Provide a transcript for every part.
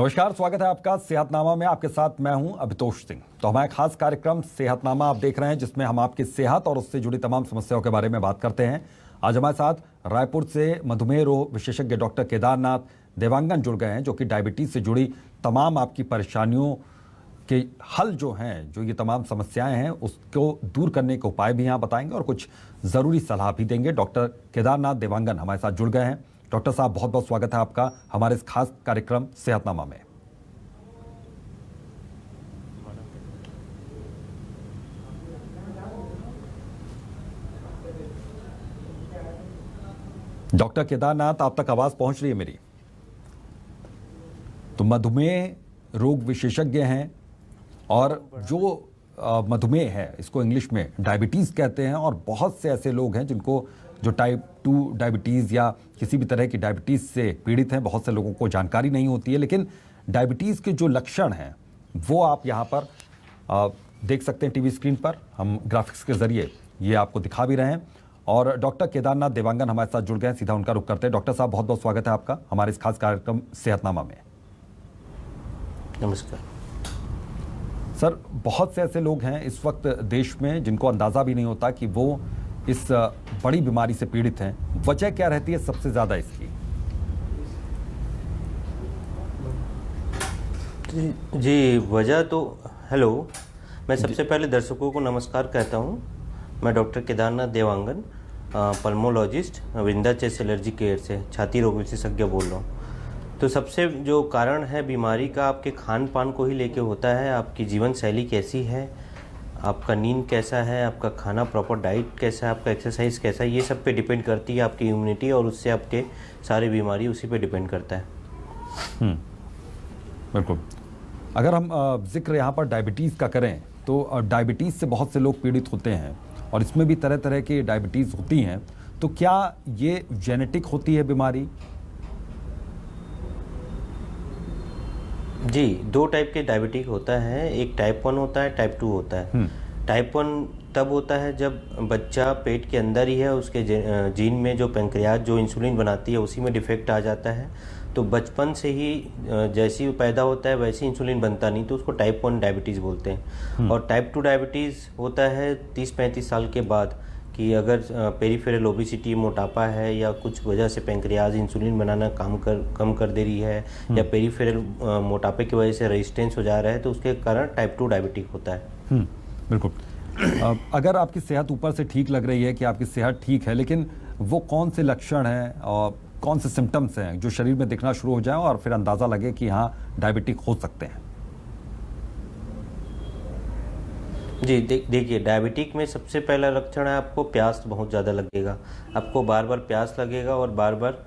नमस्कार, स्वागत है आपका सेहतनामा में। आपके साथ मैं हूं अभितोष सिंह। तो हमारा खास कार्यक्रम सेहतनामा आप देख रहे हैं, जिसमें हम आपकी सेहत और उससे जुड़ी तमाम समस्याओं के बारे में बात करते हैं। आज हमारे साथ रायपुर से मधुमेह रोग विशेषज्ञ डॉक्टर केदारनाथ देवांगन जुड़ गए हैं, जो कि डायबिटीज से जुड़ी तमाम आपकी परेशानियों के हल जो हैं, जो ये तमाम समस्याएं हैं, उसको दूर करने के उपाय भी यहाँ बताएंगे और कुछ ज़रूरी सलाह भी देंगे। डॉक्टर केदारनाथ देवांगन हमारे साथ जुड़ गए हैं। डॉक्टर साहब, बहुत बहुत स्वागत है आपका हमारे इस खास कार्यक्रम सेहतनामा में। डॉक्टर केदारनाथ, आप तक आवाज पहुंच रही है मेरी? तो मधुमेह रोग विशेषज्ञ हैं और जो मधुमेह है, इसको इंग्लिश में डायबिटीज कहते हैं, और बहुत से ऐसे लोग हैं जिनको जो टाइप 2 डायबिटीज़ या किसी भी तरह की डायबिटीज़ से पीड़ित हैं। बहुत से लोगों को जानकारी नहीं होती है, लेकिन डायबिटीज़ के जो लक्षण हैं वो आप यहाँ पर देख सकते हैं टीवी स्क्रीन पर। हम ग्राफिक्स के ज़रिए ये आपको दिखा भी रहे हैं। और डॉक्टर केदारनाथ देवांगन हमारे साथ जुड़ गए हैं, सीधा उनका रुख करते हैं। डॉक्टर साहब, बहुत बहुत स्वागत है आपका हमारे इस खास कार्यक्रम सेहतनामा में। नमस्कार सर, बहुत से ऐसे लोग हैं इस वक्त देश में जिनको अंदाज़ा भी नहीं होता कि वो इस बड़ी बीमारी से पीड़ित हैं। वजह क्या रहती है सबसे ज़्यादा इसकी? जी वजह तो हेलो, मैं सबसे पहले दर्शकों को नमस्कार कहता हूं। मैं doctor Kedarnath Dewangan, pulmonologist, Vindhyachal allergy care से छाती रोग विशेषज्ञ बोल रहा हूं। तो सबसे जो कारण है बीमारी का, आपके खान पान को ही लेके होता है। आपकी जीवन शैली कैसी है, आपका नींद कैसा है, आपका खाना प्रॉपर डाइट कैसा है, आपका एक्सरसाइज कैसा है, ये सब पे डिपेंड करती है आपकी इम्यूनिटी, और उससे आपके सारे बीमारी उसी पे डिपेंड करता है। बिल्कुल। अगर हम जिक्र यहाँ पर डायबिटीज़ का करें तो डायबिटीज़ से बहुत से लोग पीड़ित होते हैं और इसमें भी तरह तरह की डायबिटीज़ होती हैं। तो क्या ये जेनेटिक होती है बीमारी? जी, दो टाइप के डायबिटिक होता है। एक टाइप 1 होता है, टाइप 2 होता है। टाइप 1 तब होता है जब बच्चा पेट के अंदर ही है, उसके जीन में जो पैंक्रियाज जो इंसुलिन बनाती है उसी में डिफेक्ट आ जाता है। तो बचपन से ही जैसी वो पैदा होता है वैसे इंसुलिन बनता नहीं, तो उसको टाइप 1 डायबिटीज़ बोलते हैं। और टाइप 2 डायबिटीज़ होता है 30-35 साल के बाद, कि अगर पेरिफेरल ओबेसिटी, मोटापा है, या कुछ वजह से पैंक्रियाज इंसुलिन बनाना कम कर दे रही है, या पेरिफेरल मोटापे की वजह से रेजिस्टेंस हो जा रहा है, तो उसके कारण टाइप 2 डायबिटिक होता है। बिल्कुल। अगर आपकी सेहत ऊपर से ठीक लग रही है कि आपकी सेहत ठीक है, लेकिन वो कौन से लक्षण हैं और कौन से सिम्टम्स हैं जो शरीर में दिखना शुरू हो जाए और फिर अंदाज़ा लगे कि हाँ डायबिटिक हो सकते हैं? जी देखिए, डायबिटिक में सबसे पहला लक्षण है आपको प्यास बहुत ज़्यादा लगेगा। आपको बार बार प्यास लगेगा और बार बार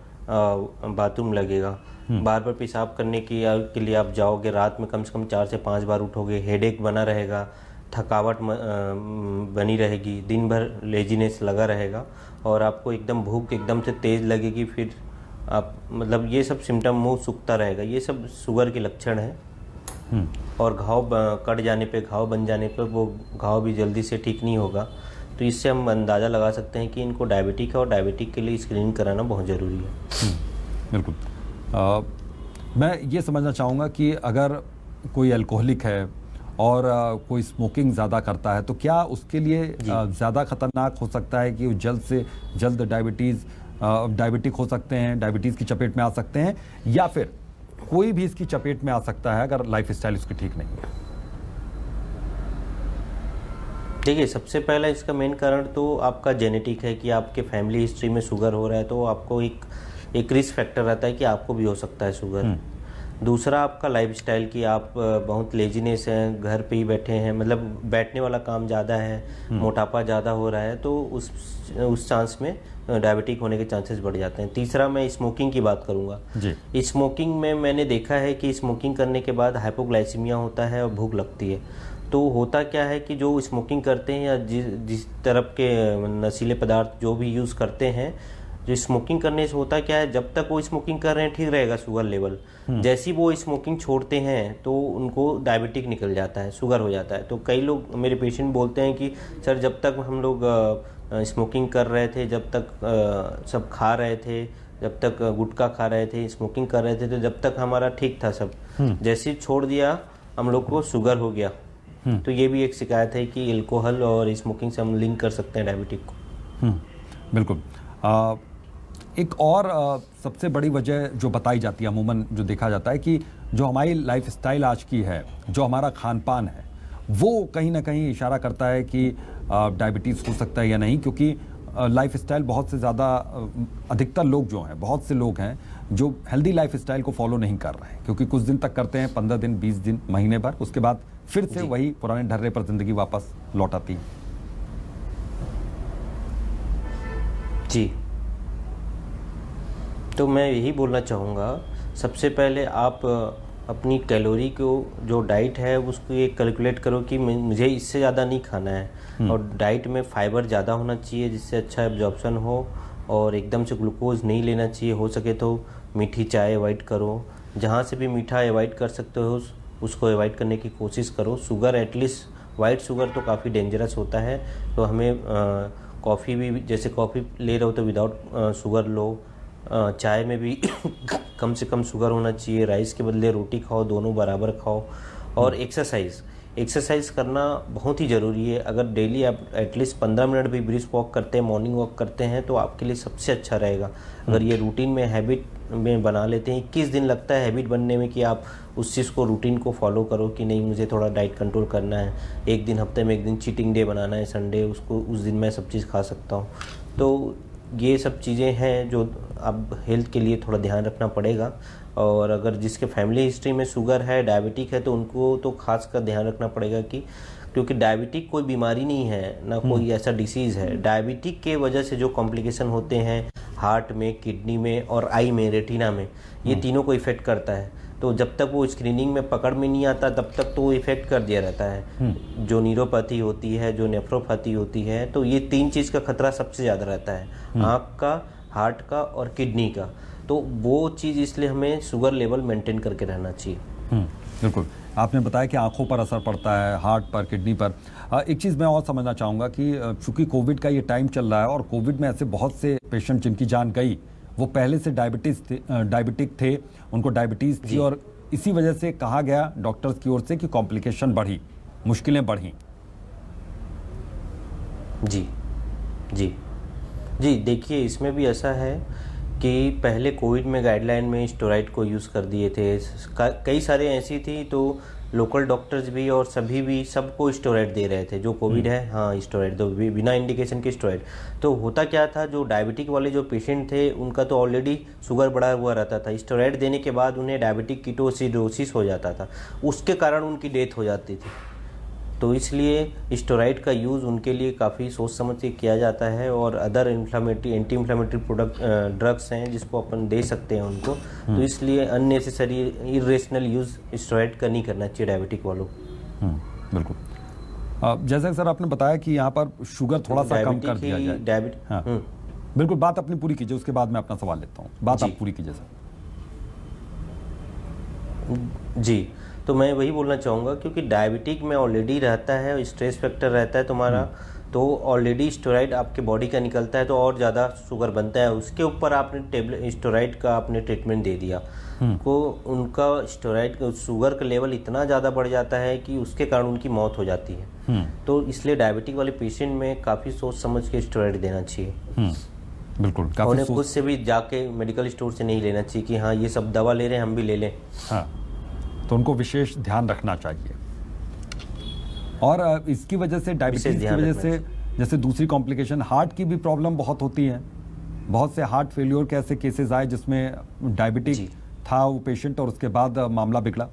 बाथरूम लगेगा। बार बार पेशाब करने के लिए आप जाओगे, रात में कम से कम 4 से 5 बार उठोगे। हेडेक बना रहेगा, थकावट बनी रहेगी, दिन भर लेजीनेस लगा रहेगा, और आपको एकदम भूख एकदम से तेज़ लगेगी। फिर आप मतलब ये सब सिम्टम, मुँह सूखता रहेगा, ये सब शुगर के लक्षण हैं। और घाव कट जाने पे, घाव बन जाने पे वो घाव भी जल्दी से ठीक नहीं होगा। तो इससे हम अंदाज़ा लगा सकते हैं कि इनको डायबिटिक है, और डायबिटिक के लिए स्क्रीनिंग कराना बहुत ज़रूरी है। बिल्कुल। मैं ये समझना चाहूँगा कि अगर कोई अल्कोहलिक है और कोई स्मोकिंग ज़्यादा करता है, तो क्या उसके लिए ज़्यादा खतरनाक हो सकता है कि वो जल्द से जल्द डायबिटिक हो सकते हैं, डायबिटीज़ की चपेट में आ सकते हैं, या फिर कोई भी इसकी चपेट में आ सकता है अगर लाइफ स्टाइल उसकी ठीक नहीं है? देखिए, सबसे पहला इसका मेन कारण तो आपका जेनेटिक है, कि आपके फैमिली हिस्ट्री में शुगर हो रहा है, तो आपको एक रिस्क फैक्टर रहता है कि आपको भी हो सकता है शुगर। दूसरा आपका लाइफस्टाइल, कि आप बहुत लेजीनेस हैं, घर पे ही बैठे हैं, मतलब बैठने वाला काम ज़्यादा है, मोटापा ज़्यादा हो रहा है, तो उस चांस में डायबिटिक होने के चांसेस बढ़ जाते हैं। तीसरा मैं स्मोकिंग की बात करूँगा। स्मोकिंग में मैंने देखा है कि स्मोकिंग करने के बाद हाइपोग्लाइसीमिया होता है और भूख लगती है। तो होता क्या है कि जो स्मोकिंग करते हैं या जिस तरफ के नशीले पदार्थ जो भी यूज़ करते हैं, जो स्मोकिंग करने से होता क्या है, जब तक वो स्मोकिंग कर रहे हैं ठीक रहेगा शुगर लेवल, जैसे ही वो स्मोकिंग छोड़ते हैं तो उनको डायबिटिक निकल जाता है, शुगर हो जाता है। तो कई लोग, मेरे पेशेंट बोलते हैं कि सर जब तक हम लोग स्मोकिंग कर रहे थे, जब तक सब खा रहे थे, जब तक गुटखा खा रहे थे, स्मोकिंग कर रहे थे, तो जब तक हमारा ठीक था सब, जैसे ही छोड़ दिया हम लोग को शुगर हो गया। तो ये भी एक शिकायत है कि अल्कोहल और स्मोकिंग से हम लिंक कर सकते हैं डायबिटिक को। बिल्कुल। एक और सबसे बड़ी वजह जो बताई जाती है अमूमन, जो देखा जाता है कि जो हमारी लाइफस्टाइल आज की है, जो हमारा खान पान है, वो कहीं ना कहीं इशारा करता है कि डायबिटीज़ हो सकता है या नहीं, क्योंकि लाइफस्टाइल बहुत से ज़्यादा अधिकतर लोग जो हैं, बहुत से लोग हैं जो हेल्दी लाइफस्टाइल को फॉलो नहीं कर रहे हैं, क्योंकि कुछ दिन तक करते हैं, 15 दिन, 20 दिन, महीने भर, उसके बाद फिर से वही पुराने ढर्रे पर जिंदगी वापस लौट आती है। जी, तो मैं यही बोलना चाहूँगा, सबसे पहले आप अपनी कैलोरी को, जो डाइट है उसको ये कैलकुलेट करो कि मुझे इससे ज़्यादा नहीं खाना है, और डाइट में फाइबर ज़्यादा होना चाहिए जिससे अच्छा एब्जॉर्प्शन हो, और एकदम से ग्लूकोज नहीं लेना चाहिए। हो सके तो मीठी चाय अवॉइड करो, जहाँ से भी मीठा अवॉइड कर सकते हो उसको अवॉइड करने की कोशिश करो। शुगर एटलीस्ट वाइट शुगर तो काफ़ी डेंजरस होता है, तो हमें कॉफ़ी भी, जैसे कॉफ़ी ले रहे हो तो विदाउट शुगर लो। चाय में भी कम से कम शुगर होना चाहिए। राइस के बदले रोटी खाओ, दोनों बराबर खाओ। और एक्सरसाइज करना बहुत ही ज़रूरी है। अगर डेली आप एटलीस्ट 15 मिनट भी ब्रिस्क वॉक करते हैं, मॉर्निंग वॉक करते हैं, तो आपके लिए सबसे अच्छा रहेगा। अगर ये रूटीन में, हैबिट में बना लेते हैं, 21 दिन लगता है हैबिट बनने में कि आप उस चीज़ को, रूटीन को फॉलो करो कि नहीं मुझे थोड़ा डाइट कंट्रोल करना है, एक दिन हफ्ते में एक दिन चीटिंग डे बनाना है, संडे, उसको उस दिन मैं सब चीज़ खा सकता हूँ। तो ये सब चीज़ें हैं जो अब हेल्थ के लिए थोड़ा ध्यान रखना पड़ेगा। और अगर जिसके फैमिली हिस्ट्री में शुगर है, डायबिटिक है, तो उनको तो खास कर ध्यान रखना पड़ेगा कि, क्योंकि डायबिटिक कोई बीमारी नहीं है, ना कोई ऐसा डिसीज़ है। डायबिटिक के वजह से जो कॉम्प्लिकेशन होते हैं हार्ट में, किडनी में और आई में, रेटिना में, ये तीनों को इफ़ेक्ट करता है। तो जब तक वो स्क्रीनिंग में पकड़ में नहीं आता तब तक तो वो इफ़ेक्ट कर दिया रहता है। जो न्यूरोपैथी होती है, जो नेफ्रोपैथी होती है, तो ये 3 चीज़ का खतरा सबसे ज़्यादा रहता है, आँख का, हार्ट का और किडनी का। तो वो चीज़, इसलिए हमें शुगर लेवल मेंटेन करके रहना चाहिए। बिल्कुल। आपने बताया कि आंखों पर असर पड़ता है, हार्ट पर, किडनी पर। एक चीज़ मैं और समझना चाहूँगा कि चूंकि कोविड का ये टाइम चल रहा है और कोविड में ऐसे बहुत से पेशेंट जिनकी जान गई, वो पहले से डायबिटिक थे, उनको डायबिटीज़ थी, और इसी वजह से कहा गया डॉक्टर्स की ओर से कि कॉम्प्लिकेशन बढ़ी, मुश्किलें बढ़ी। जी जी जी, देखिए इसमें भी ऐसा है कि पहले कोविड में गाइडलाइन में स्टेरॉइड को यूज़ कर दिए थे। कई सारे ऐसी थी, तो लोकल डॉक्टर्स भी और सभी भी सबको स्टेरॉइड दे रहे थे। जो कोविड है, हाँ स्टेरॉइड दो, बिना इंडिकेशन के स्टेरॉइड। तो होता क्या था, जो डायबिटिक वाले जो पेशेंट थे उनका तो ऑलरेडी शुगर बढ़ा हुआ रहता था। स्टेरॉइड देने के बाद उन्हें डायबिटिक कीटोसिडोसिस हो जाता था, उसके कारण उनकी डेथ हो जाती थी। तो इसलिए स्टेरॉइड का यूज़ उनके लिए काफ़ी सोच समझ के किया जाता है। और अदर एंटी इन्फ्लामेटरी ड्रग्स हैं जिसको अपन दे सकते हैं उनको। तो इसलिए अननेसेसरी इरेशनल यूज़ स्टेरॉइड का नहीं करना चाहिए डायबिटिक वालों। बिल्कुल। जैसा कि सर आपने बताया कि यहाँ पर शुगर थोड़ा सा कम कर दिया जाए। हाँ, बिल्कुल, बात अपनी पूरी कीजिए, उसके बाद मैं अपना सवाल लेता हूँ। बात आप पूरी कीजिए सर। जी, तो मैं वही बोलना चाहूँगा, क्योंकि डायबिटिक में ऑलरेडी रहता है, स्ट्रेस फैक्टर रहता है तुम्हारा, तो ऑलरेडी स्टेरॉइड आपके बॉडी का निकलता है, तो और ज़्यादा शुगर बनता है। उसके ऊपर आपने स्टेरॉइड का आपने ट्रीटमेंट दे दिया को, उनका स्टेरॉइड का शुगर का लेवल इतना ज़्यादा बढ़ जाता है कि उसके कारण उनकी मौत हो जाती है। तो इसलिए डायबिटिक वाले पेशेंट में काफ़ी सोच समझ के स्टेरॉइड देना चाहिए। बिल्कुल, उन्हें खुद से भी जाके मेडिकल स्टोर से नहीं लेना चाहिए कि हाँ ये सब दवा ले रहे हैं हम भी ले लें। हाँ, तो उनको विशेष ध्यान रखना चाहिए। और इसकी वजह से, डायबिटीज की वजह से, जैसे दूसरी कॉम्प्लिकेशन हार्ट की भी प्रॉब्लम बहुत होती है। बहुत से हार्ट फेल्योर के ऐसे केसेस आए जिसमें डायबिटिक था वो पेशेंट और उसके बाद मामला बिगड़ा।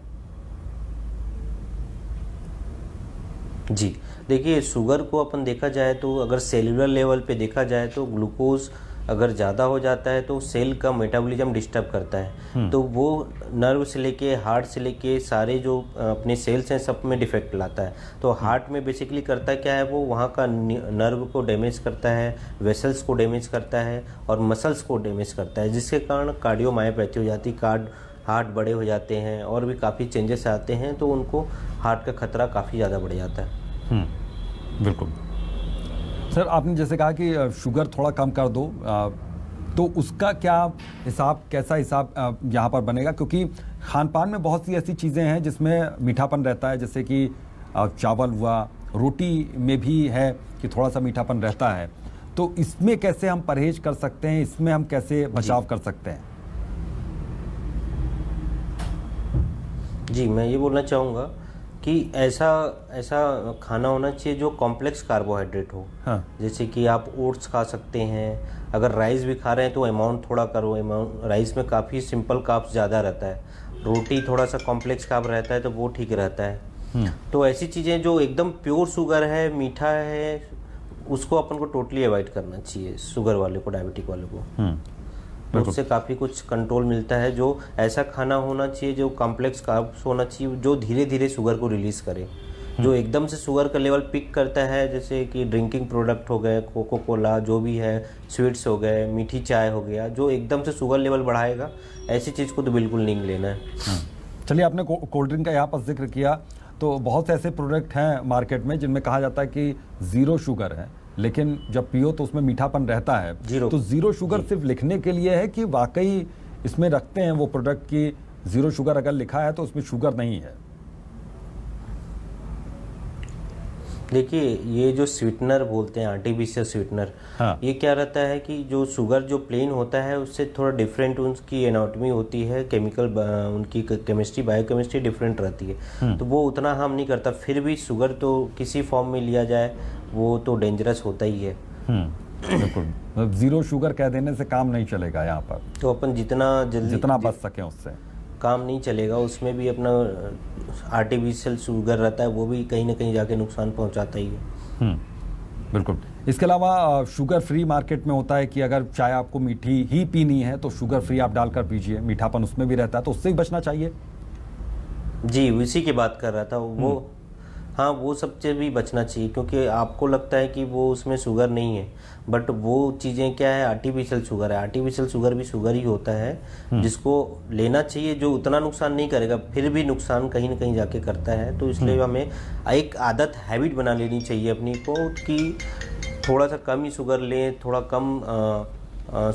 जी, देखिए शुगर को अपन देखा जाए तो अगर सेलुलर लेवल पे देखा जाए तो ग्लूकोज अगर ज़्यादा हो जाता है तो सेल का मेटाबॉलिज्म डिस्टर्ब करता है। तो वो नर्व से लेके, हार्ट से लेके सारे जो अपने सेल्स हैं सब में डिफेक्ट लाता है। तो हार्ट में बेसिकली करता क्या है, वो वहाँ का नर्व को डैमेज करता है, वेसल्स को डैमेज करता है और मसल्स को डैमेज करता है, जिसके कारण कार्डियोमायोपैथी हो जाती है, हार्ट बड़े हो जाते हैं और भी काफ़ी चेंजेस आते हैं। तो उनको हार्ट का खतरा काफ़ी ज़्यादा बढ़ जाता है। बिल्कुल सर, आपने जैसे कहा कि शुगर थोड़ा कम कर दो, तो उसका क्या हिसाब, कैसा हिसाब यहाँ पर बनेगा? क्योंकि खान पान में बहुत सी ऐसी चीज़ें हैं जिसमें मीठापन रहता है, जैसे कि चावल हुआ, रोटी में भी है कि थोड़ा सा मीठापन रहता है, तो इसमें कैसे हम परहेज कर सकते हैं, इसमें हम कैसे बचाव कर सकते हैं? जी, मैं ये बोलना चाहूँगा कि ऐसा खाना होना चाहिए जो कॉम्प्लेक्स कार्बोहाइड्रेट हो। हाँ। जैसे कि आप ओट्स खा सकते हैं, अगर राइस भी खा रहे हैं तो अमाउंट थोड़ा करो, अमाउंट राइस में काफ़ी सिंपल कार्ब्स ज़्यादा रहता है, रोटी थोड़ा सा कॉम्प्लेक्स कार्ब रहता है तो वो ठीक रहता है। तो ऐसी चीज़ें जो एकदम प्योर शुगर है, मीठा है, उसको अपन को टोटली अवॉइड करना चाहिए, शुगर वाले को, डायबिटिक वाले को। तो उससे काफ़ी कुछ कंट्रोल मिलता है। जो ऐसा खाना होना चाहिए जो कॉम्प्लेक्स कार्ब्स होना चाहिए, जो धीरे धीरे शुगर को रिलीज करे। जो एकदम से शुगर का लेवल पिक करता है, जैसे कि ड्रिंकिंग प्रोडक्ट हो गए, कोको कोला जो भी है, स्वीट्स हो गए, मीठी चाय हो गया, जो एकदम से शुगर लेवल बढ़ाएगा, ऐसी चीज़ को तो बिल्कुल नहीं लेना है। चलिए, आपने कोल्ड ड्रिंक का यहाँ पर जिक्र किया, तो बहुत से ऐसे प्रोडक्ट हैं मार्केट में जिनमें कहा जाता है कि ज़ीरो शुगर है, लेकिन जब पियो तो उसमें मीठापन रहता है। तो ज़ीरो शुगर सिर्फ लिखने के लिए है कि वाकई इसमें रखते हैं वो प्रोडक्ट की ज़ीरो शुगर अगर लिखा है तो उसमें शुगर नहीं है? देखिए, ये जो स्वीटनर बोलते हैं, आर्टिफिशियल स्वीटनर, हाँ। ये क्या रहता है कि जो शुगर जो प्लेन होता है उससे थोड़ा डिफरेंट उनकी एनाटॉमी होती है, केमिकल उनकी केमिस्ट्री, बायोकेमिस्ट्री डिफरेंट रहती है, तो वो उतना हार्म नहीं करता। फिर भी शुगर तो किसी फॉर्म में लिया जाए वो तो डेंजरस होता ही है। बिल्कुल, ज़ीरो शुगर कह देने से काम नहीं चलेगा यहाँ पर, तो अपन जितना बच सके उससे काम नहीं चलेगा। उसमें भी अपना आर्टिफिशियल शुगर रहता है, वो भी कहीं ना कहीं जाके नुकसान पहुंचाता ही है। बिल्कुल। इसके अलावा शुगर फ्री मार्केट में होता है कि अगर चाय आपको मीठी ही पीनी है तो शुगर फ्री आप डालकर पीजिए, मीठापन उसमें भी रहता है, तो उससे ही बचना चाहिए। जी, उसी की बात कर रहा था वो। हाँ, वो सब से भी बचना चाहिए, क्योंकि आपको लगता है कि वो उसमें शुगर नहीं है, बट वो चीज़ें क्या है, आर्टिफिशियल शुगर है। आर्टिफिशियल शुगर भी शुगर ही होता है, जिसको लेना चाहिए, जो उतना नुकसान नहीं करेगा, फिर भी नुकसान कहीं ना कहीं जाके करता है। तो इसलिए हमें एक आदत, हैबिट बना लेनी चाहिए अपनी को कि थोड़ा सा कम ही शुगर लें, थोड़ा कम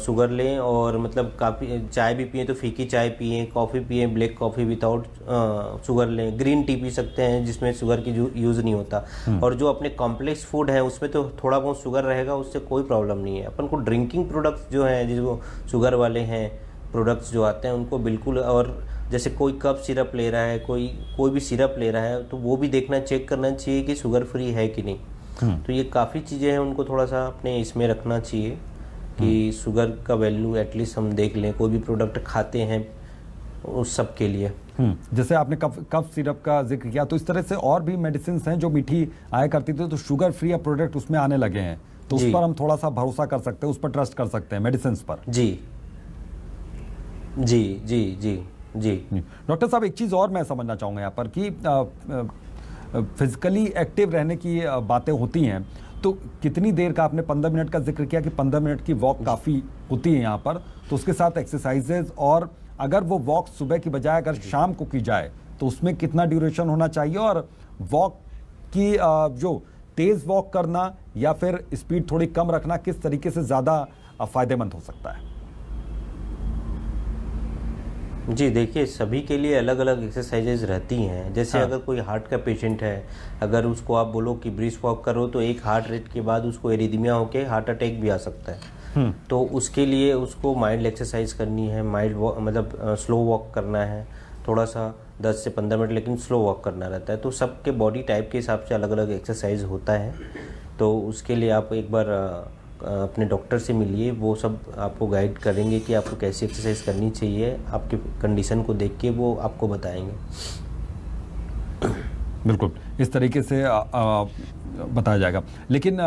शुगर लें, और मतलब काफ़ी चाय भी पिए तो फीकी चाय पिए, कॉफ़ी पिए, ब्लैक कॉफ़ी विदाउट शुगर लें, ग्रीन टी पी सकते हैं जिसमें शुगर की यूज़ नहीं होता। और जो अपने कॉम्प्लेक्स फूड है उसमें तो थोड़ा बहुत शुगर रहेगा, उससे कोई प्रॉब्लम नहीं है। अपन को ड्रिंकिंग प्रोडक्ट्स जो हैं, जिसको शुगर वाले हैं प्रोडक्ट्स जो आते हैं, उनको बिल्कुल, और जैसे कोई कप सिरप ले रहा है, कोई भी सिरप ले रहा है, तो वो भी देखना, चेक करना चाहिए कि शुगर फ्री है कि नहीं। तो ये काफ़ी चीज़ें हैं, उनको थोड़ा सा अपने इसमें रखना चाहिए कि शुगर का वैल्यू एटलीस्ट हम देख लें, कोई भी प्रोडक्ट खाते हैं उस सब के लिए। जैसे आपने कफ सिरप का जिक्र किया, तो इस तरह से और भी मेडिसिन हैं जो मीठी आया करती थी, तो शुगर फ्री प्रोडक्ट उसमें आने लगे हैं, तो उस पर हम थोड़ा सा भरोसा कर सकते हैं, उस पर ट्रस्ट कर सकते हैं, मेडिसिन पर। जी जी जी जी जी। डॉक्टर साहब, एक चीज़ और मैं समझना चाहूँगा यहाँ पर कि फिजिकली एक्टिव रहने की बातें होती हैं, तो कितनी देर का, आपने 15 मिनट का जिक्र किया कि 15 मिनट की वॉक काफ़ी होती है यहाँ पर, तो उसके साथ एक्सरसाइजेज, और अगर वो वॉक सुबह की बजाय अगर शाम को की जाए तो उसमें कितना ड्यूरेशन होना चाहिए, और वॉक की जो तेज़ वॉक करना या फिर स्पीड थोड़ी कम रखना किस तरीके से ज़्यादा फ़ायदेमंद हो सकता है? जी, देखिए, सभी के लिए अलग अलग एक्सरसाइजेज रहती हैं। जैसे अगर कोई हार्ट का पेशेंट है, अगर उसको आप बोलो कि ब्रिस्क वॉक करो, तो एक हार्ट रेट के बाद उसको एरिदमिया होके हार्ट अटैक भी आ सकता है। तो उसके लिए उसको माइल्ड एक्सरसाइज करनी है, माइल्ड मतलब स्लो वॉक करना है, थोड़ा सा 10 से 15 मिनट, लेकिन स्लो वॉक करना रहता है। तो सबके बॉडी टाइप के हिसाब से अलग अलग एक्सरसाइज होता है। तो उसके लिए आप एक बार अपने डॉक्टर से मिलिए, वो सब आपको गाइड करेंगे कि आपको कैसी एक्सरसाइज करनी चाहिए, आपके कंडीशन को देख के वो आपको बताएंगे। बिल्कुल, इस तरीके से बताया जाएगा। लेकिन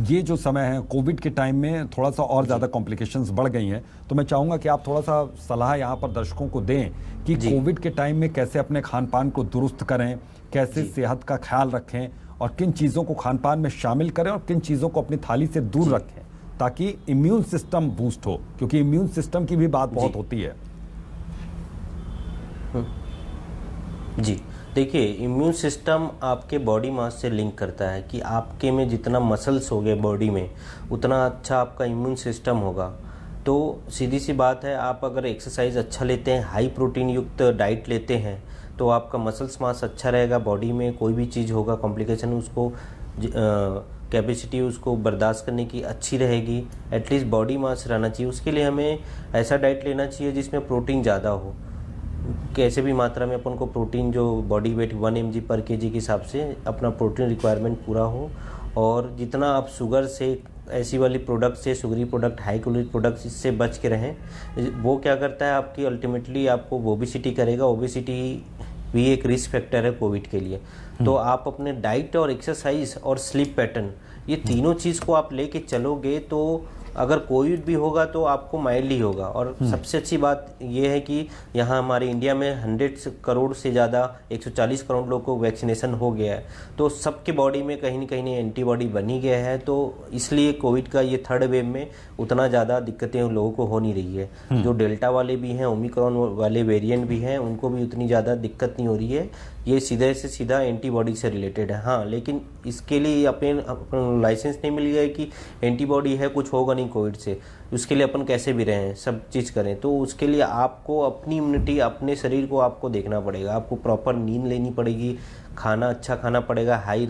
ये जो समय है, कोविड के टाइम में थोड़ा सा और ज़्यादा कॉम्प्लिकेशंस बढ़ गई हैं, तो मैं चाहूँगा कि आप थोड़ा सा सलाह यहाँ पर दर्शकों को दें कि कोविड के टाइम में कैसे अपने खान पान को दुरुस्त करें, कैसे सेहत का ख्याल रखें, और किन चीज़ों को खान पान में शामिल करें और किन चीज़ों को अपनी थाली से दूर रखें, ताकि इम्यून सिस्टम बूस्ट हो, क्योंकि इम्यून सिस्टम की भी बात बहुत होती है। जी, देखिए, इम्यून सिस्टम आपके बॉडी मास से लिंक करता है कि आपके में जितना मसल्स हो गए बॉडी में, उतना अच्छा आपका इम्यून सिस्टम होगा। तो सीधी सी बात है, आप अगर एक्सरसाइज अच्छा लेते हैं, हाई प्रोटीन युक्त डाइट लेते हैं, तो आपका मसल्स मास अच्छा रहेगा, बॉडी में कोई भी चीज़ होगा कॉम्प्लिकेशन उसको कैपेसिटी उसको बर्दाश्त करने की अच्छी रहेगी, एटलीस्ट बॉडी मास रहना चाहिए। उसके लिए हमें ऐसा डाइट लेना चाहिए जिसमें प्रोटीन ज़्यादा हो, कैसे भी मात्रा में अपन को प्रोटीन, जो बॉडी वेट 1 mg पर kg के हिसाब से अपना प्रोटीन रिक्वायरमेंट पूरा हो। और जितना आप शुगर से, ऐसी वाली प्रोडक्ट से, sugary product, high calorie products, इससे बच के रहें। वो क्या करता है, आपकी अल्टीमेटली आपको ओबेसिटी करेगा। ओबेसिटी भी एक रिस्क फैक्टर है कोविड के लिए। तो आप अपने डाइट और एक्सरसाइज और स्लीप पैटर्न, ये तीनों चीज़ को आप लेके चलोगे तो अगर कोविड भी होगा तो आपको माइल्डली होगा। और सबसे अच्छी बात यह है कि यहाँ हमारे इंडिया में 100 करोड़ से ज़्यादा, 140 करोड़ लोगों को वैक्सीनेशन हो गया है, तो सबके बॉडी में कहीं ना कहीं एंटीबॉडी बनी गया है। तो इसलिए कोविड का ये थर्ड वेव में उतना ज़्यादा दिक्कतें उन लोगों को हो नहीं रही है। जो डेल्टा वाले भी हैं, ओमिक्रॉन वाले वेरिएंट भी हैं, उनको भी उतनी ज़्यादा दिक्कत नहीं हो रही है। ये सीधे से सीधा एंटीबॉडी से रिलेटेड है। हाँ, लेकिन इसके लिए अपन लाइसेंस नहीं मिल गया कि एंटीबॉडी है, कुछ होगा नहीं कोविड से, उसके लिए अपन कैसे भी रहें, सब चीज़ करें। तो उसके लिए आपको अपनी इम्यूनिटी, अपने शरीर को आपको देखना पड़ेगा। आपको प्रॉपर नींद लेनी पड़ेगी, खाना अच्छा खाना पड़ेगा, हाई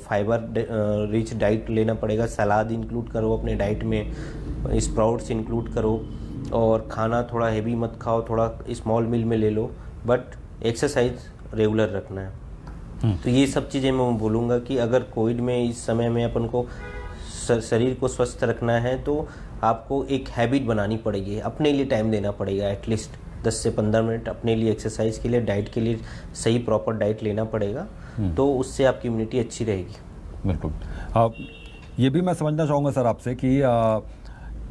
फाइबर रिच डाइट लेना पड़ेगा, सलाद इंक्लूड करो अपने डाइट में, स्प्राउट्स इंक्लूड करो, और खाना थोड़ा हेवी मत खाओ, थोड़ा स्मॉल मील में ले लो, बट एक्सरसाइज रेगुलर रखना है। तो ये सब चीज़ें मैं बोलूँगा कि अगर कोविड में इस समय में अपन को शरीर को स्वस्थ रखना है तो आपको एक हैबिट बनानी पड़ेगी, अपने लिए टाइम देना पड़ेगा, एटलीस्ट 10 से 15 मिनट अपने लिए, एक्सरसाइज के लिए, डाइट के लिए सही प्रॉपर डाइट लेना पड़ेगा। तो उससे आपकी इम्यूनिटी अच्छी रहेगी। बिल्कुल। ये भी मैं समझना चाहूँगा सर आपसे कि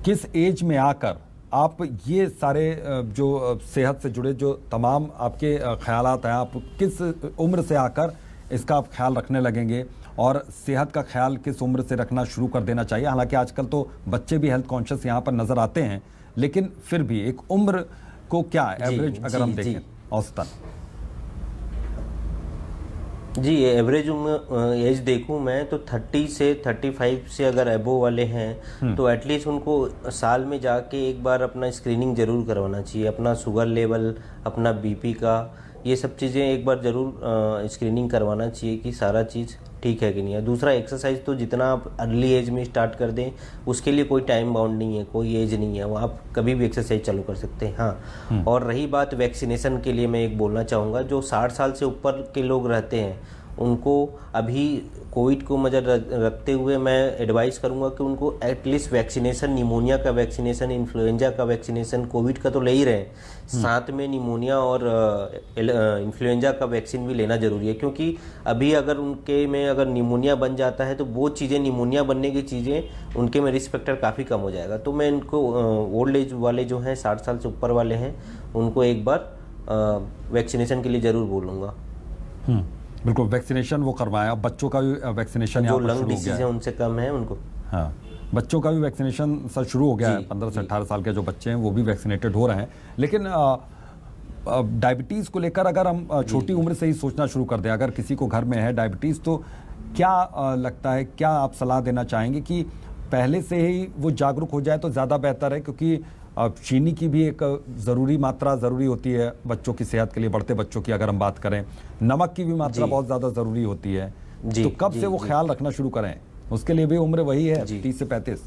किस एज में आकर आप ये सारे जो सेहत से जुड़े जो तमाम आपके ख्यालात हैं, आप किस उम्र से आकर इसका आप ख्याल रखने लगेंगे, और सेहत का ख्याल किस उम्र से रखना शुरू कर देना चाहिए? हालांकि आजकल तो बच्चे भी हेल्थ कॉन्शियस यहाँ पर नज़र आते हैं, लेकिन फिर भी एक उम्र को क्या एवरेज अगर हम देखें औसतन? जी, एवरेज एज देखूं मैं तो 30 से 35 से अगर एबो वाले हैं तो एटलीस्ट उनको साल में जाके एक बार अपना स्क्रीनिंग जरूर करवाना चाहिए। अपना शुगर लेवल, अपना बीपी का, ये सब चीज़ें एक बार ज़रूर स्क्रीनिंग करवाना चाहिए कि सारा चीज़ ठीक है कि नहीं है। दूसरा, एक्सरसाइज तो जितना आप अर्ली एज में स्टार्ट कर दें, उसके लिए कोई टाइम बाउंड नहीं है, कोई एज नहीं है, वो आप कभी भी एक्सरसाइज चालू कर सकते हैं। हाँ, और रही बात वैक्सीनेशन के लिए, मैं एक बोलना चाहूँगा, जो 60 साल से ऊपर के लोग रहते हैं उनको अभी कोविड को नज़र रखते हुए मैं एडवाइस करूंगा कि उनको एटलीस्ट वैक्सीनेशन, निमोनिया का वैक्सीनेशन, इन्फ्लुएंजा का वैक्सीनेशन, कोविड का तो ले ही रहे हैं, साथ में निमोनिया और इन्फ्लुएंजा का वैक्सीन भी लेना जरूरी है। क्योंकि अभी अगर उनके में अगर निमोनिया बन जाता है तो वो चीज़ें, निमोनिया बनने की चीज़ें उनके में रिस्क फैक्टर काफ़ी कम हो जाएगा। तो मैं इनको ओल्ड एज वाले जो हैं, 60 साल से ऊपर वाले हैं, उनको एक बार वैक्सीनेशन के लिए ज़रूर बोलूँगा। बिल्कुल, वैक्सीनेशन वो करवाएं। अब बच्चों का भी वैक्सीनेशन जो लंग डिसीज है उनसे कम है उनको। हाँ, बच्चों का भी वैक्सीनेशन सर शुरू हो गया है। 15 से 18 साल के जो बच्चे हैं वो भी वैक्सीनेटेड हो रहे हैं। लेकिन डायबिटीज़ को लेकर अगर हम छोटी उम्र से ही सोचना शुरू कर दें, अगर किसी को घर में है डायबिटीज़, तो क्या लगता है, क्या आप सलाह देना चाहेंगे कि पहले से ही वो जागरूक हो जाए तो ज़्यादा बेहतर है? क्योंकि चीनी की भी एक ज़रूरी मात्रा ज़रूरी होती है बच्चों की सेहत के लिए, बढ़ते बच्चों की अगर हम बात करें, नमक की भी मात्रा बहुत ज़्यादा ज़रूरी होती है। तो कब से वो ख्याल रखना शुरू करें? उसके लिए भी उम्र वही है 30 से 35?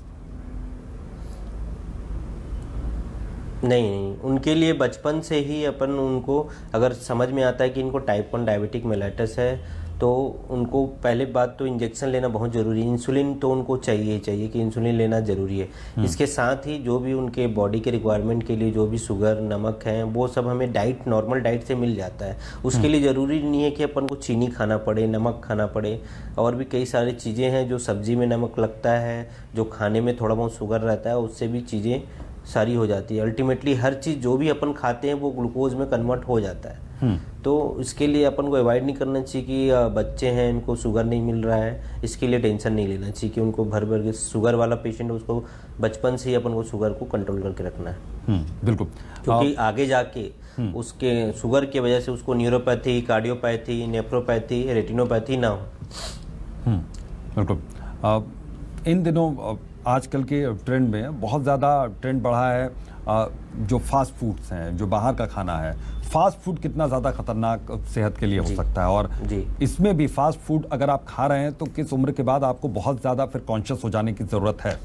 नहीं, उनके लिए बचपन से ही अपन उनको, अगर समझ में आता है कि इनको टाइप 1 डायबिटिक मेलाइटिस है, तो उनको पहले बात तो इंजेक्शन लेना बहुत ज़रूरी है। इंसुलिन तो उनको चाहिए ही चाहिए कि इंसुलिन लेना ज़रूरी है। इसके साथ ही जो भी उनके बॉडी के रिक्वायरमेंट के लिए जो भी शुगर, नमक है, वो सब हमें डाइट, नॉर्मल डाइट से मिल जाता है। उसके लिए ज़रूरी नहीं है कि अपन को चीनी खाना पड़े, नमक खाना पड़े, और भी कई सारी चीज़ें हैं। जो सब्जी में नमक लगता है, जो खाने में थोड़ा बहुत शुगर रहता है, उससे भी चीज़ें सारी हो जाती है। अल्टीमेटली हर चीज़ जो भी अपन खाते हैं वो ग्लूकोज में कन्वर्ट हो जाता है। तो इसके लिए अपन को अवॉइड नहीं करना चाहिए कि बच्चे हैं, इनको शुगर नहीं मिल रहा है, इसके लिए टेंशन नहीं लेना चाहिए कि उनको भर भर के शुगर वाला पेशेंट, उसको बचपन से ही अपन को शुगर को कंट्रोल करके रखना है। बिल्कुल, क्योंकि आगे जाके उसके शुगर की वजह से उसको न्यूरोपैथी, कार्डियोपैथी, नेफ्रोपैथी, रेटिनोपैथी ना हो। बिल्कुल। इन दिनों आजकल के ट्रेंड में बहुत ज़्यादा ट्रेंड बढ़ा है जो फास्ट फूड्स हैं, जो बाहर का खाना है। फास्ट फूड कितना ज़्यादा खतरनाक सेहत के लिए हो सकता है, और इसमें भी फास्ट फूड अगर आप खा रहे हैं तो किस उम्र के बाद आपको बहुत ज़्यादा फिर कॉन्शियस हो जाने की ज़रूरत है?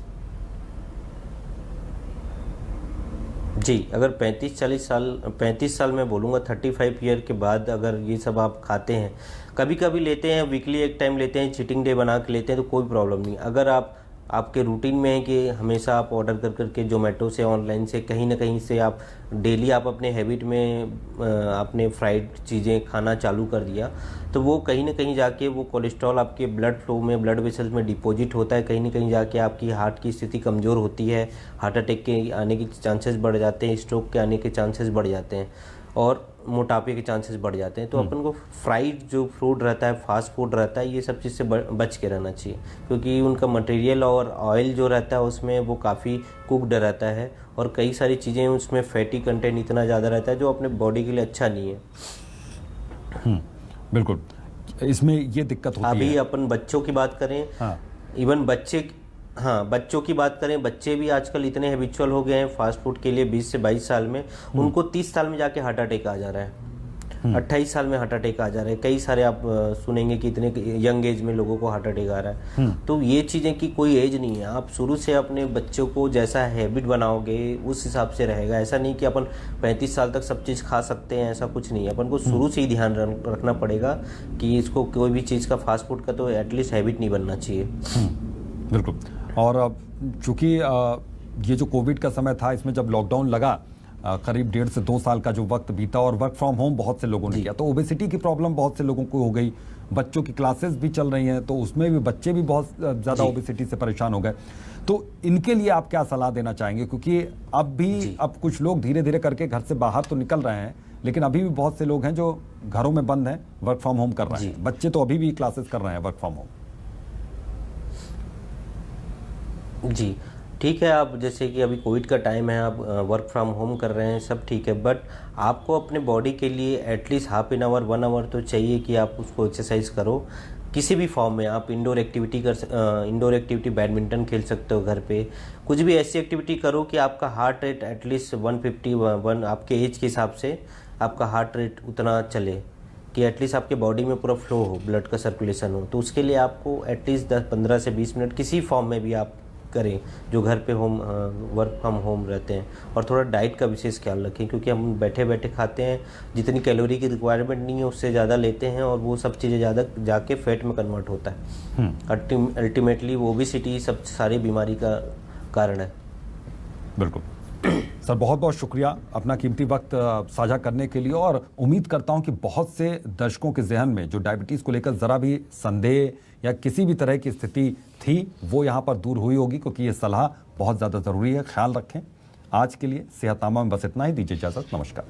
जी, अगर 35 साल मैं बोलूँगा 35 ईयर के बाद अगर ये सब आप खाते हैं, कभी कभी लेते हैं, वीकली एक टाइम लेते हैं, चीटिंग डे बना के लेते हैं तो कोई प्रॉब्लम नहीं। अगर आपके रूटीन में है कि हमेशा आप ऑर्डर कर करके जोमेटो से, ऑनलाइन से, कहीं ना कहीं से आप डेली आप अपने हैबिट में आपने फ्राइड चीज़ें खाना चालू कर दिया, तो वो कहीं ना कहीं जाके वो कोलेस्ट्रॉल आपके ब्लड फ्लो में, ब्लड वेसल्स में डिपॉजिट होता है, कहीं ना कहीं जाके आपकी हार्ट की स्थिति कमज़ोर होती है, हार्ट अटैक के आने के चांसेस बढ़ जाते हैं, स्ट्रोक के आने के चांसेस बढ़ जाते हैं और मोटापे के चांसेस बढ़ जाते हैं। तो अपन को फ्राइड जो फूड रहता है, फास्ट फूड रहता है, ये सब चीज़ से बच के रहना चाहिए, क्योंकि उनका मटेरियल और ऑयल जो रहता है उसमें वो काफ़ी कुकड रहता है और कई सारी चीज़ें उसमें फैटी कंटेंट इतना ज़्यादा रहता है जो अपने बॉडी के लिए अच्छा नहीं है। बिल्कुल, इसमें ये दिक्कत होती है। अभी अपन बच्चों की बात करें, इवन बच्चों की बात करें, बच्चे भी आजकल इतने हैबिचुअल हो गए हैं फास्ट फूड के लिए। 20 से 22 साल में उनको 30 साल में जाके हार्ट अटैक आ जा रहा है, 28 साल में हार्ट अटैक आ जा रहा है। कई सारे आप सुनेंगे कि इतने यंग एज में लोगों को हार्ट अटैक आ रहा है। तो ये चीज़ें की कोई एज नहीं है, आप शुरू से अपने बच्चों को जैसा हैबिट बनाओगे उस हिसाब से रहेगा। ऐसा नहीं कि अपन 35 साल तक सब चीज़ खा सकते हैं, ऐसा कुछ नहीं है। अपन को शुरू से ही ध्यान रखना पड़ेगा कि इसको कोई भी चीज़ का, फास्ट फूड का तो एटलीस्ट हैबिट नहीं बनना चाहिए। बिल्कुल। और चूँकि ये जो कोविड का समय था, इसमें जब लॉकडाउन लगा, करीब 1.5 से 2 साल का जो वक्त बीता और वर्क फ्रॉम होम बहुत से लोगों ने किया, तो ओबेसिटी की प्रॉब्लम बहुत से लोगों को हो गई। बच्चों की क्लासेस भी चल रही हैं, तो उसमें भी बच्चे भी बहुत ज़्यादा ओबेसिटी से परेशान हो गए। तो इनके लिए आप क्या सलाह देना चाहेंगे? क्योंकि अब कुछ लोग धीरे धीरे करके घर से बाहर तो निकल रहे हैं, लेकिन अभी भी बहुत से लोग हैं जो घरों में बंद हैं, वर्क फ्रॉम होम कर रहे हैं। बच्चे तो अभी भी क्लासेस कर रहे हैं वर्क फ्रॉम होम। जी, ठीक है। आप जैसे कि अभी कोविड का टाइम है, आप वर्क फ्रॉम होम कर रहे हैं, सब ठीक है, बट आपको अपने बॉडी के लिए at least half an hour, 1 hour तो चाहिए कि आप उसको एक्सरसाइज करो किसी भी फॉर्म में। आप इंडोर एक्टिविटी बैडमिंटन खेल सकते हो घर पे, कुछ भी ऐसी एक्टिविटी करो कि आपका हार्ट रेट एटलीस्ट 151, आपके एज के हिसाब से आपका हार्ट रेट उतना चले कि एटलीस्ट आपके बॉडी में पूरा फ्लो हो, ब्लड का सर्कुलेशन हो। तो उसके लिए आपको एटलीस्ट 15 से 20 मिनट किसी फॉर्म में भी आप करें जो घर पे वर्क फ्रॉम होम रहते हैं। और थोड़ा डाइट का विशेष ख्याल रखें, क्योंकि हम बैठे बैठे खाते हैं, जितनी कैलोरी की रिक्वायरमेंट नहीं है उससे ज़्यादा लेते हैं और वो सब चीज़ें ज़्यादा जाके फैट में कन्वर्ट होता है। अल्टीमेटली वो ओबेसिटी सब सारी बीमारी का कारण है। बिल्कुल सर, बहुत बहुत शुक्रिया अपना कीमती वक्त साझा करने के लिए, और उम्मीद करता हूं कि बहुत से दर्शकों के जहन में जो डायबिटीज़ को लेकर ज़रा भी संदेह या किसी भी तरह की स्थिति थी, वो यहाँ पर दूर हुई होगी, क्योंकि ये सलाह बहुत ज़्यादा ज़रूरी है। ख्याल रखें। आज के लिए सेहतनामा में बस इतना ही। दीजिए इजाज़त। नमस्कार।